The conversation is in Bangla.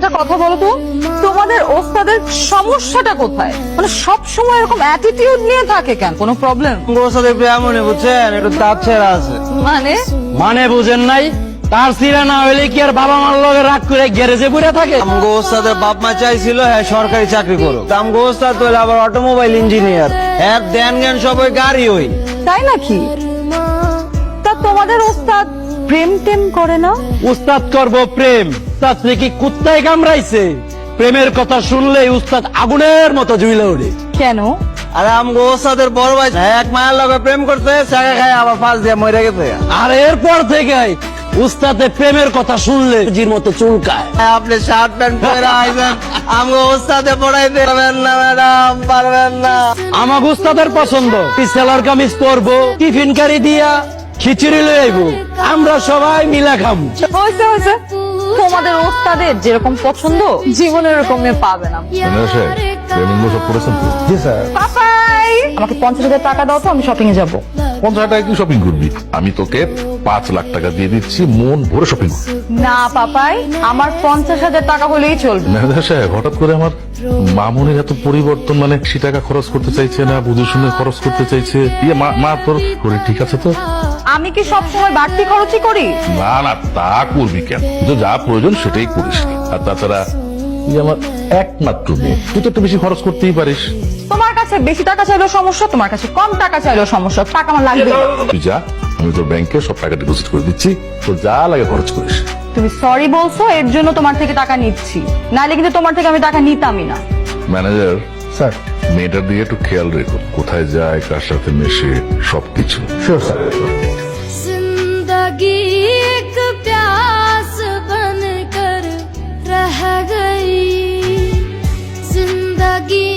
একটা কথা বলো তো, তোমাদের ওস্তাদের সমস্যাটা কোথায়? মানে সব সময় এরকম অ্যাটিটিউড নিয়ে থাকে কেন? কোনো প্রবলেম? ওস্তাদের এমনই বুঝছেন, একটু দাঁত ছেড়া আছে। মানে মানে বুঝেন নাই? তার সিরা না হইলে কি আর বাবা মার লগে রাগ করে গ্যারেজে পড়ে থাকে? আমগো ওস্তাদের বাপ মা চাইছিল হ্যাঁ সরকারি চাকরি করো, আমগো ওস্তাদ তো আবার অটোমোবাইল ইঞ্জিনিয়ার, হ্যাঁ দেন জ্ঞান সবাই গাড়ি হই। তাই নাকি? তা তোমাদের ওস্তাদ প্রেম টেম করে না? উস্তাদ করবো প্রেম, উস্তাদ কি কুত্তায় কামড়াইছে? প্রেমের কথা শুনলেই উস্তাদ আগুনের মতো জ্বলে ওঠে। কেন? আরে আমগো ওস্তাদের বড় ভাই এক মায়ের লগে প্রেম করতে চাকা খায় আবার ফাঁস দিয়ে মরে গেছে। আর এরপর থেকে উস্তাদে প্রেমের কথা শুনলে জির মতো চুলকায়। আপনি শার্ট প্যান্ট পরে আইবেন, আমগো ওস্তাদে পড়াইতে পারবেন না ম্যাডাম, পারবেন না। আমাকে উস্তাদের পছন্দ, সেলার কামিজ পরবো, টিফিন কারি দিয়া খিচুড়ি লই আইবো, আমরা সবাই মিলা খাম। হয়েছে হয়েছে, তোমাদের ওস্তাদের যেরকম পছন্দ জীবনে এরকম মেয়ে পাবে না। সব করেছেন তো? জি স্যার। পাপাই, আমাকে 50,000 টাকা দাও তো, আমি শপিং এ যাবো। 50,000 টাকা কি শপিং করবি? আমি তোকে 5 লাখ টাকা দিয়ে দিচ্ছি, মন ভরে শপিং করবি। না পাপাই, আমার 50,000 টাকা হলেই চলবে। ম্যানেজার সাহেব, হঠাৎ করে আমার মামুনের এত পরিবর্তন, মানে 80 টাকা খরচ করতে চাইছে না, বুঝে শুনে খরচ করতে চাইছে। মা তোর শরীর ঠিক আছে তো? আমি কি সব সময় বাড়তি খরচই করি? না না, তা করবি কেন? তুই যা প্রয়োজন সেটাই করিস। আর তাছাড়া তুই আমার একমাত্র মেয়ে, তুই তো একটু বেশি খরচ করতেই পারিস। তোমার কাছে বেশি টাকা চাইলেও সমস্যা, তোমার কাছে কম টাকা চাইলেও সমস্যা, টাকা আমার লাগবে। তুই যা, আমি তোর ব্যাংকে সব টাকা ডিপোজিট করে দিচ্ছি, তোর যা লাগে খরচ করিস। তুমি সরি বলছো, এর জন্য তোমার থেকে টাকা নিচ্ছি, নাহলে কিন্তু তোমার থেকে আমি টাকা নিতামই না। Manager sir. মেয়েটার দিকে একটু খেয়াল রেখো, কোথায় যায়, কার সাথে মেশে, সবকিছু। Sure sir. जिंदगी एक प्यास बन कर रह गई, जिंदगी